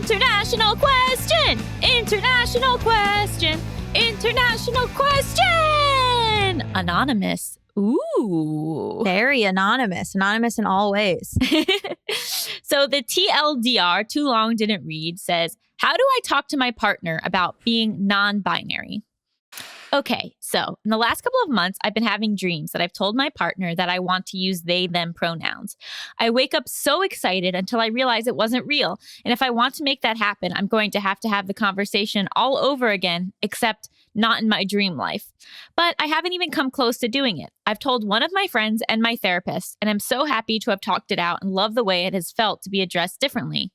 International question! International question! International question! Anonymous. Ooh. Very anonymous. Anonymous in all ways. So the TLDR, too long didn't read, says, how do I talk to my partner about being non-binary? Okay, so in the last couple of months, I've been having dreams that I've told my partner that I want to use they, them pronouns. I wake up so excited until I realize it wasn't real. And if I want to make that happen, I'm going to have the conversation all over again, except not in my dream life. But I haven't even come close to doing it. I've told one of my friends and my therapist, and I'm so happy to have talked it out and love the way it has felt to be addressed differently.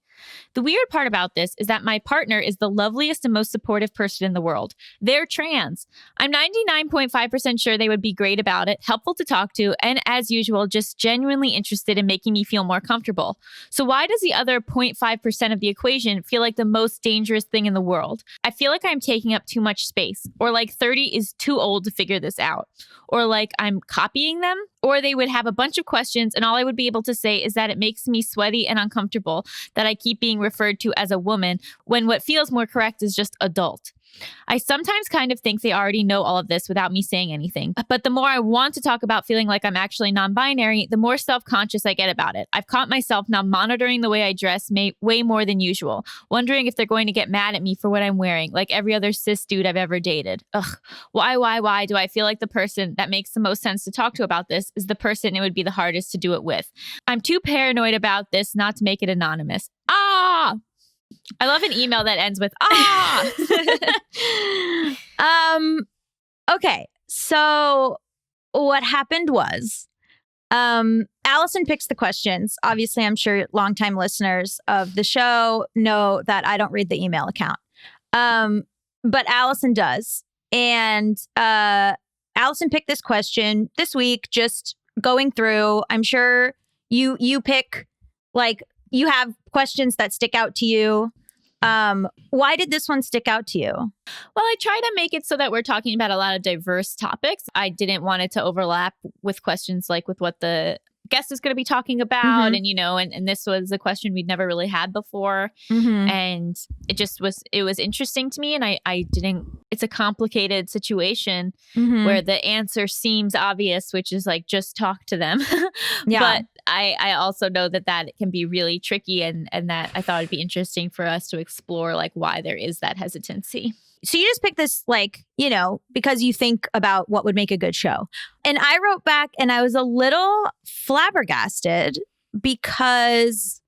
The weird part about this is that my partner is the loveliest and most supportive person in the world. They're trans. I'm 99.5% sure they would be great about it, helpful to talk to, and as usual, just genuinely interested in making me feel more comfortable. So why does the other 0.5% of the equation feel like the most dangerous thing in the world? I feel like I'm taking up too much space, or like 30 is too old to figure this out, or like I'm copying them, or they would have a bunch of questions and all I would be able to say is that it makes me sweaty and uncomfortable that I keep being referred to as a woman when what feels more correct is just adult. I sometimes kind of think they already know all of this without me saying anything. But the more I want to talk about feeling like I'm actually non-binary, the more self-conscious I get about it. I've caught myself now monitoring the way I dress way more than usual, wondering if they're going to get mad at me for what I'm wearing, like every other cis dude I've ever dated. Ugh, why do I feel like the person that makes the most sense to talk to about this is the person it would be the hardest to do it with? I'm too paranoid about this not to make it anonymous. I love an email that ends with Okay, so what happened was Allison picks the questions. Obviously, I'm sure longtime listeners of the show know that I don't read the email account. But Allison does. And Allison picked this question this week, just going through. I'm sure you pick, like, you have questions that stick out to you. Why did this one stick out to you? Well, I try to make it so that we're talking about a lot of diverse topics. I didn't want it to overlap with questions like with what the guest is going to be talking about. And, and this was a question we'd never really had before. And it was interesting to me. And I didn't, it's a complicated situation where the answer seems obvious, which is like, just talk to them. Yeah. But I also know that it can be really tricky and that I thought it'd be interesting for us to explore like why there is that hesitancy. So you just picked this, like, because you think about what would make a good show. And I wrote back and I was a little flabbergasted because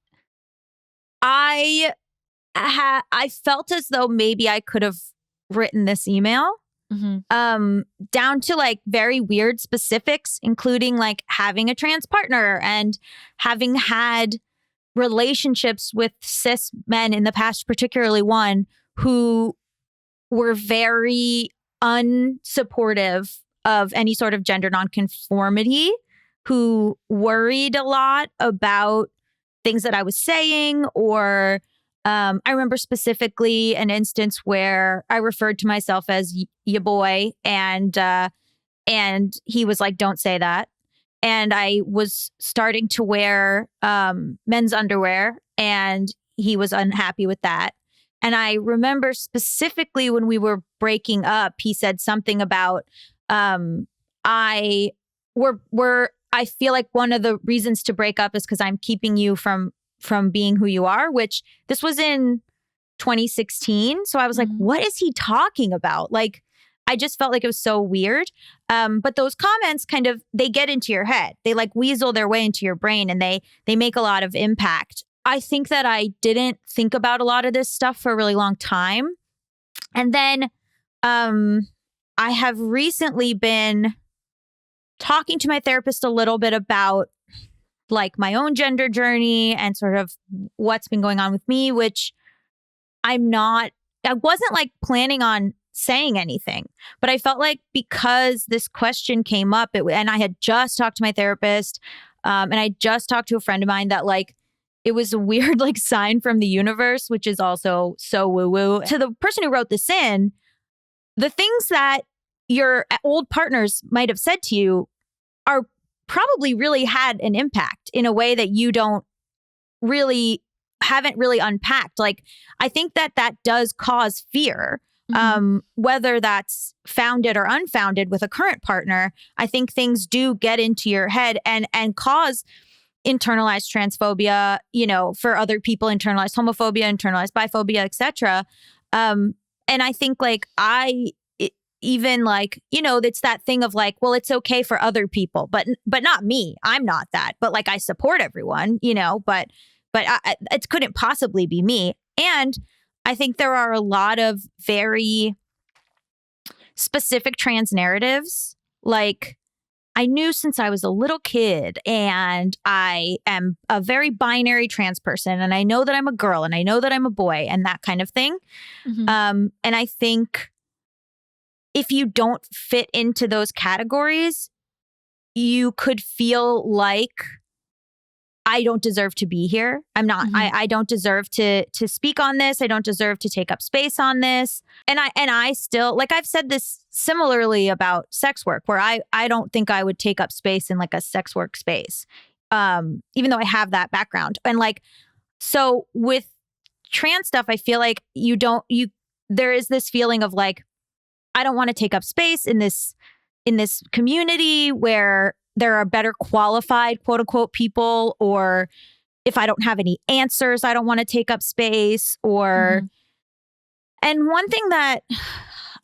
I felt as though maybe I could have written this email down to like very weird specifics, including like having a trans partner and having had relationships with cis men in the past, particularly one who were very unsupportive of any sort of gender nonconformity, who worried a lot about things that I was saying, or I remember specifically an instance where I referred to myself as ya boy, and he was like, "Don't say that." And I was starting to wear men's underwear, and he was unhappy with that. And I remember specifically when we were breaking up, he said something about, I feel like one of the reasons to break up is because I'm keeping you from being who you are, which this was in 2016. So I was like, what is he talking about? Like, I just felt like it was so weird. But those comments they get into your head. They like weasel their way into your brain, and they make a lot of impact. I think that I didn't think about a lot of this stuff for a really long time. And then I have recently been talking to my therapist a little bit about like my own gender journey and sort of what's been going on with me, which I wasn't like planning on saying anything, but I felt like because this question came up and I had just talked to my therapist and I just talked to a friend of mine that like, it was a weird like sign from the universe, which is also so woo-woo. To the person who wrote this in, the things that your old partners might have said to you are probably really had an impact in a way that you don't really haven't really unpacked. Like, I think that does cause fear, whether that's founded or unfounded with a current partner. I think things do get into your head and cause internalized transphobia, for other people, internalized homophobia, internalized biphobia, etc. And I think like even like, it's that thing of like, well, it's okay for other people, but not me. I'm not that. But like, I support everyone, but it couldn't possibly be me. And I think there are a lot of very specific trans narratives. Like, I knew since I was a little kid, and I am a very binary trans person, and I know that I'm a girl, and I know that I'm a boy, and that kind of thing. And I think if you don't fit into those categories, you could feel like I don't deserve to be here. I'm not. I don't deserve to speak on this. I don't deserve to take up space on this. And I still, like, I've said this similarly about sex work, where I don't think I would take up space in like a sex work space, even though I have that background. And like, so with trans stuff, I feel like there is this feeling of like, I don't want to take up space in this community where there are better qualified, quote unquote, people, or if I don't have any answers, I don't want to take up space. And one thing that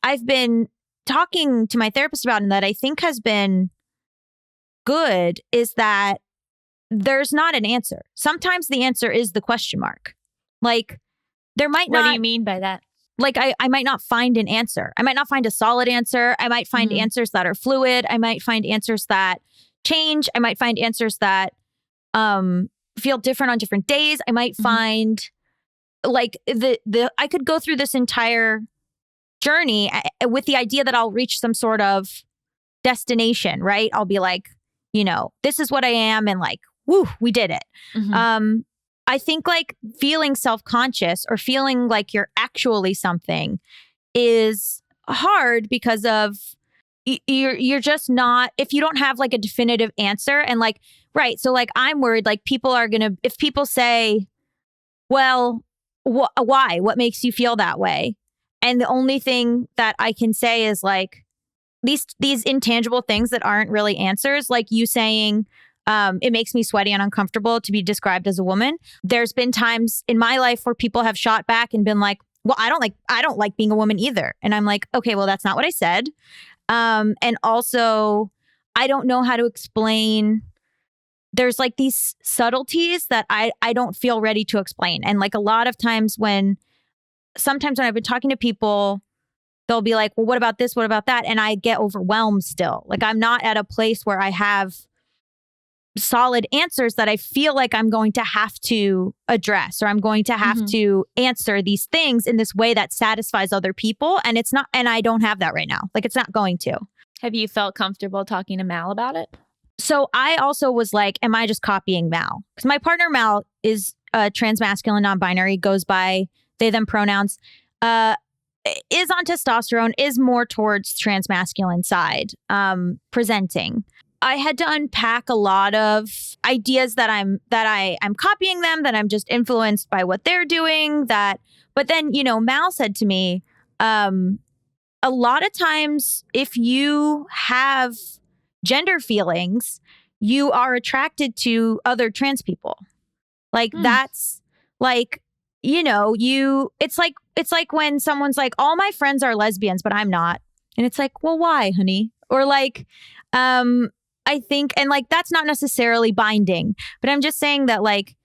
I've been talking to my therapist about, and that I think has been good, is that there's not an answer. Sometimes the answer is the question mark. Like, there might not. What do you mean by that? Like, I might not find an answer. I might not find a solid answer. I might find answers that are fluid. I might find answers that change. I might find answers that feel different on different days. I might find like I could go through this entire journey with the idea that I'll reach some sort of destination, right? I'll be like, this is what I am, and like, woo, we did it. I think like feeling self-conscious or feeling like you're actually something is hard because of you're just not, if you don't have like a definitive answer. And like, right. So like, I'm worried like if people say, well, why? What makes you feel that way? And the only thing that I can say is like these intangible things that aren't really answers, like you saying, it makes me sweaty and uncomfortable to be described as a woman. There's been times in my life where people have shot back and been like, well, I don't like being a woman either. And I'm like, okay, well, that's not what I said. And also, I don't know how to explain. There's like these subtleties that I don't feel ready to explain. And like a lot of times sometimes when I've been talking to people, they'll be like, well, what about this? What about that? And I get overwhelmed still. Like, I'm not at a place where I have solid answers that I feel like I'm going to have to address, or I'm going to have to answer these things in this way that satisfies other people. And it's not, and I don't have that right now. Like, it's not going to. Have you felt comfortable talking to Mal about it? So I also was like, am I just copying Mal? Because my partner Mal is transmasculine, non-binary, goes by they, them pronouns, is on testosterone, is more towards transmasculine side, presenting. I had to unpack a lot of ideas that I'm copying them, that I'm just influenced by what they're doing. But then, Mal said to me, a lot of times if you have gender feelings, you are attracted to other trans people. Like that's like, it's like when someone's like, all my friends are lesbians, but I'm not. And it's like, well, why, honey? Or like, I think, and like, that's not necessarily binding, but I'm just saying that like,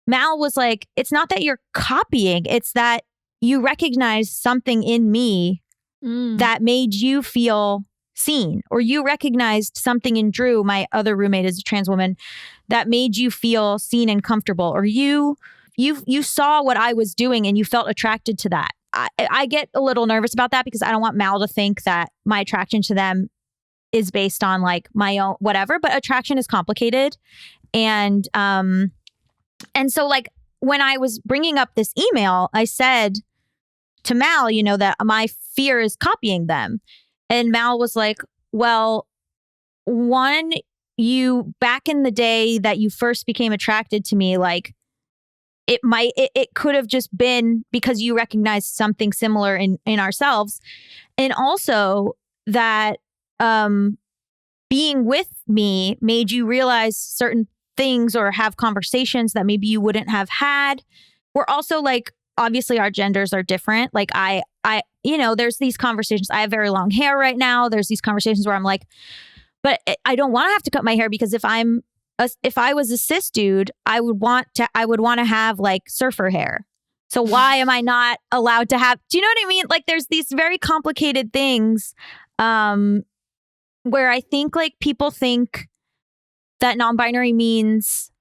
Mal was like, it's not that you're copying, it's that you recognize something in me that made you feel seen, or you recognized something in Drew, my other roommate is a trans woman, that made you feel seen and comfortable, or you saw what I was doing and you felt attracted to that. I get a little nervous about that because I don't want Mal to think that my attraction to them is based on like my own whatever, but attraction is complicated. And so like when I was bringing up this email, I said to Mal, that my fear is copying them. And Mal was like, well, one, you back in the day that you first became attracted to me, like it could have just been because you recognize something similar in ourselves. And also that being with me made you realize certain things or have conversations that maybe you wouldn't have had. We're also like, obviously our genders are different. Like I, there's these conversations. I have very long hair right now. There's these conversations where I'm like, but I don't want to have to cut my hair because if I was a cis dude, I would want to have like surfer hair. So why am I not allowed to have, do you know what I mean? Like there's these very complicated things where I think like people think that non-binary means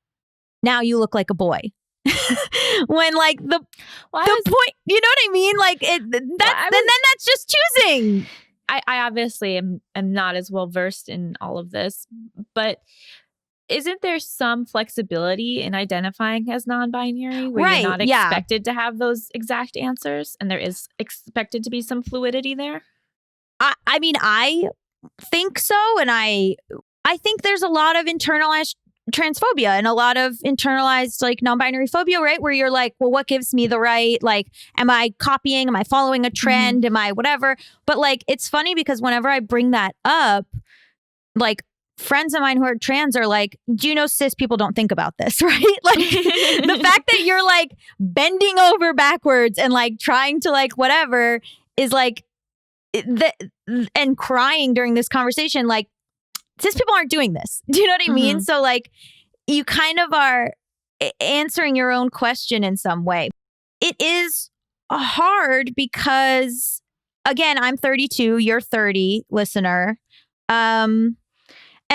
now you look like a boy. When like the point, you know what I mean? Like then that's just choosing. I obviously am not as well versed in all of this, but isn't there some flexibility in identifying as non-binary where you're not expected to have those exact answers and there is expected to be some fluidity there? I mean, I think so. And I think there's a lot of internalized transphobia and a lot of internalized like non-binary phobia, right? Where you're like, well, what gives me the right? Like, am I copying? Am I following a trend? Am I whatever? But like, it's funny because whenever I bring that up, like friends of mine who are trans are like, do you know cis people don't think about this, right? Like the fact that you're like bending over backwards and like trying to like whatever is like, and crying during this conversation, like cis people aren't doing this. Do you know what I mean? So like you kind of are answering your own question in some way. It is hard because again, I'm 32, you're 30, listener. And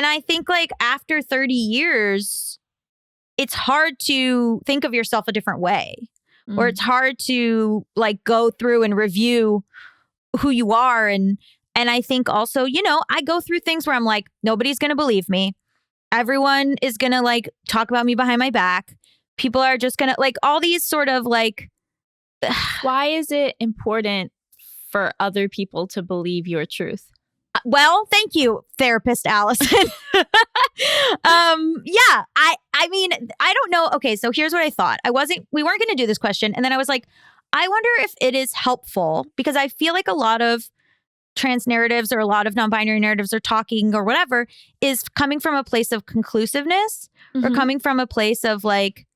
I think like after 30 years, it's hard to think of yourself a different way, or it's hard to like go through and review who you are. And I think also, I go through things where I'm like, nobody's going to believe me. Everyone is going to like talk about me behind my back. People are just going to like all these sort of like. Why is it important for other people to believe your truth? Well, thank you, therapist Allison. Yeah, I mean, I don't know. Okay, so here's what I thought. We weren't going to do this question. And then I was like, I wonder if it is helpful because I feel like a lot of trans narratives or a lot of non-binary narratives are talking or whatever is coming from a place of conclusiveness or coming from a place of like,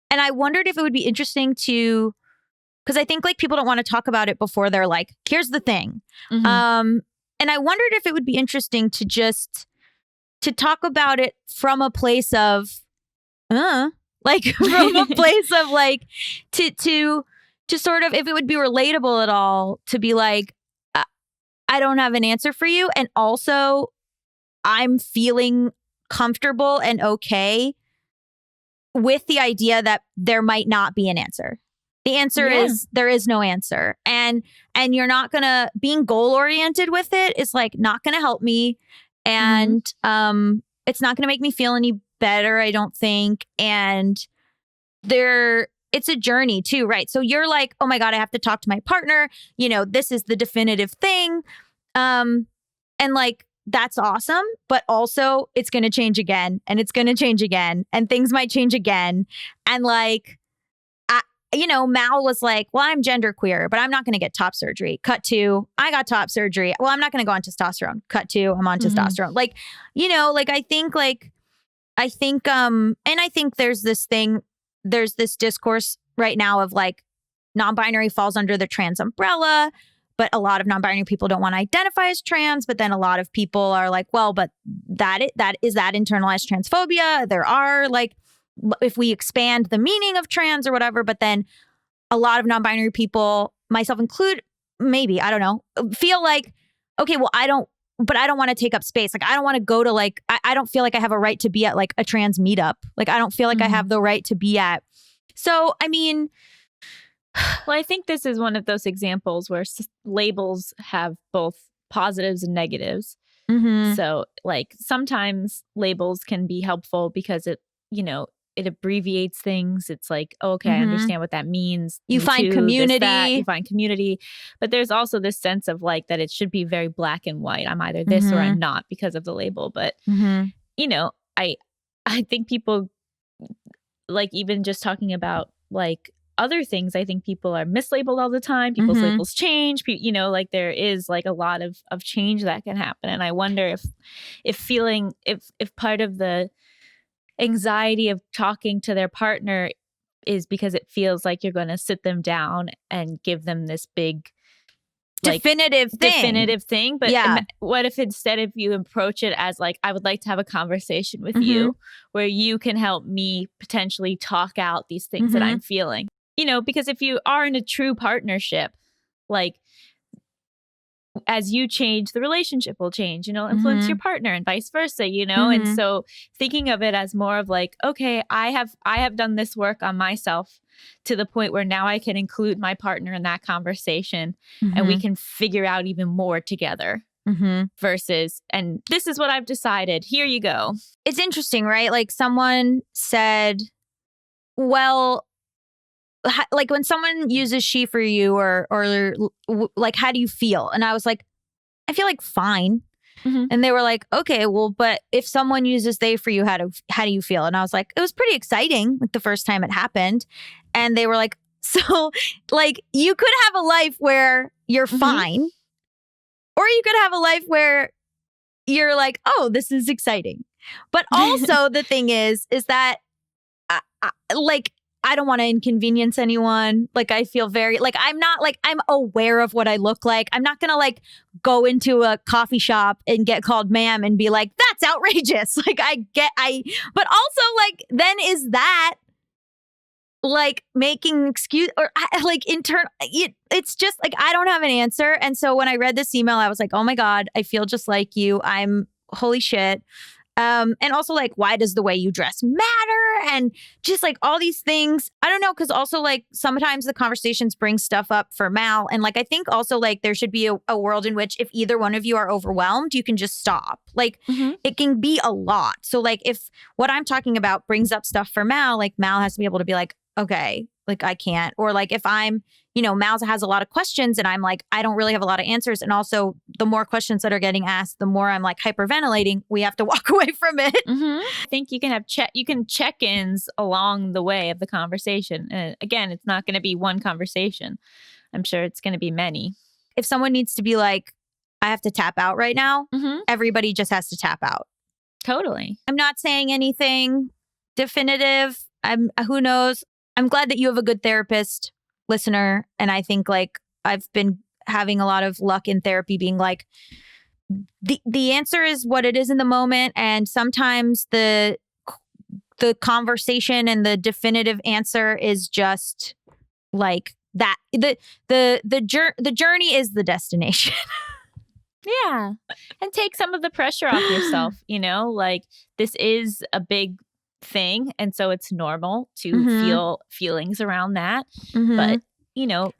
and I wondered if it would be interesting to, because I think like people don't want to talk about it before they're like, here's the thing. And I wondered if it would be interesting to just to talk about it from a place of, like from a place of like to sort of, if it would be relatable at all, to be like, I don't have an answer for you. And also I'm feeling comfortable and okay with the idea that there might not be an answer. The answer is there is no answer. And you're not gonna, being goal oriented with it is like not gonna help me. And it's not gonna make me feel any better, I don't think. And it's a journey too, right? So you're like, oh my God, I have to talk to my partner. This is the definitive thing. And like, that's awesome. But also it's going to change again and it's going to change again and things might change again. And like, Mal was like, well, I'm genderqueer, but I'm not going to get top surgery. Cut to, I got top surgery. Well, I'm not going to go on testosterone. Cut to, I'm on testosterone. Like, like, I think, and I think there's this discourse right now of like non-binary falls under the trans umbrella, but a lot of non-binary people don't want to identify as trans. But then a lot of people are like, well, but that is internalized transphobia. There are like, if we expand the meaning of trans or whatever, but then a lot of non-binary people, myself included, maybe, I don't know, feel like, okay, well, I don't want to take up space. Like, I don't want to go to like, I don't feel like I have a right to be at like a trans meetup. Like, I don't feel like I have the right to be at. So, I mean. Well, I think this is one of those examples where labels have both positives and negatives. So like sometimes labels can be helpful because it abbreviates things. It's like, oh, okay, I understand what that means. You find community. You find community. But there's also this sense of like that it should be very black and white. I'm either this or I'm not because of the label. But, I think people like even just talking about like other things, I think people are mislabeled all the time. People's labels change. Like there is like a lot of change that can happen. And I wonder if part of the anxiety of talking to their partner is because it feels like you're going to sit them down and give them this big definitive thing. But what if instead of you approach it as like, I would like to have a conversation with you where you can help me potentially talk out these things that I'm feeling, because if you are in a true partnership, like as you change, the relationship will change, influence your partner and vice versa, and so thinking of it as more of like, okay, I have done this work on myself to the point where now I can include my partner in that conversation and we can figure out even more together versus, and this is what I've decided. Here you go. It's interesting, right? Like someone said, well, like when someone uses she for you or like, how do you feel? And I was like, I feel like fine. And they were like, okay, well, but if someone uses they for you, how do you feel? And I was like, it was pretty exciting like the first time it happened. And they were like, so like you could have a life where you're fine, or you could have a life where you're like, oh, this is exciting. But also the thing is that I don't want to inconvenience anyone. Like I feel very like I'm aware of what I look like. I'm not going to like go into a coffee shop and get called ma'am and be like, that's outrageous. Like but also like, then is that like making excuse or like it's just like, I don't have an answer. And so when I read this email, I was like, oh my God, I feel just like you. Holy shit. And also like, why does the way you dress matter? And just like all these things, I don't know. Cause also like sometimes the conversations bring stuff up for Mal. And like, I think also like there should be a world in which if either one of you are overwhelmed, you can just stop. Like it can be a lot. So like if what I'm talking about brings up stuff for Mal, like Mal has to be able to be like, okay, like I can't. Or like if I'm, Mal has a lot of questions and I'm like, I don't really have a lot of answers. And also the more questions that are getting asked, the more I'm like hyperventilating, we have to walk away from it. I think you can have check-ins along the way of the conversation. Again, it's not going to be one conversation. I'm sure it's going to be many. If someone needs to be like, I have to tap out right now, everybody just has to tap out. Totally. I'm not saying anything definitive. Who knows? I'm glad that you have a good therapist, listener. And I think like I've been having a lot of luck in therapy being like, the answer is what it is in the moment. And sometimes the conversation and the definitive answer is just like that. The journey is the destination. Yeah. And take some of the pressure off yourself, like this is a big thing. And so it's normal to feel feelings around that. But,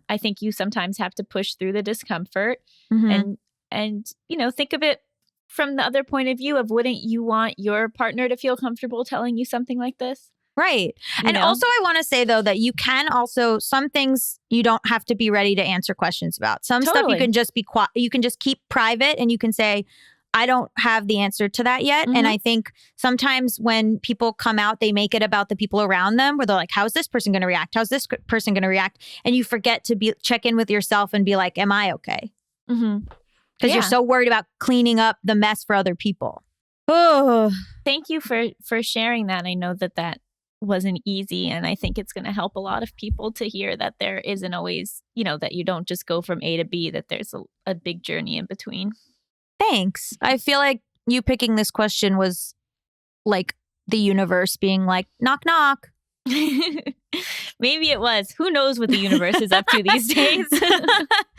I think you sometimes have to push through the discomfort and, think of it from the other point of view of wouldn't you want your partner to feel comfortable telling you something like this? Right. And also I want to say though, that you can also, some things you don't have to be ready to answer questions about. Some stuff you can just be quiet. You can just keep private and you can say, I don't have the answer to that yet. And I think sometimes when people come out, they make it about the people around them where they're like, how's this person going to react? How's this person going to react? And you forget to check in with yourself and be like, am I okay? Because you're so worried about cleaning up the mess for other people. Oh, thank you for sharing that. I know that wasn't easy. And I think it's going to help a lot of people to hear that there isn't always, that you don't just go from A to B, that there's a big journey in between. Thanks. I feel like you picking this question was like the universe being like, knock, knock. Maybe it was. Who knows what the universe is up to these days?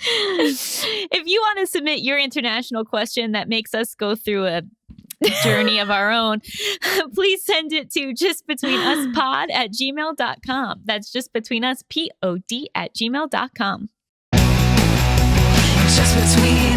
If you want to submit your international question that makes us go through a journey of our own, please send it to justbetweenuspod@gmail.com. That's justbetweenuspod@gmail.com. Just between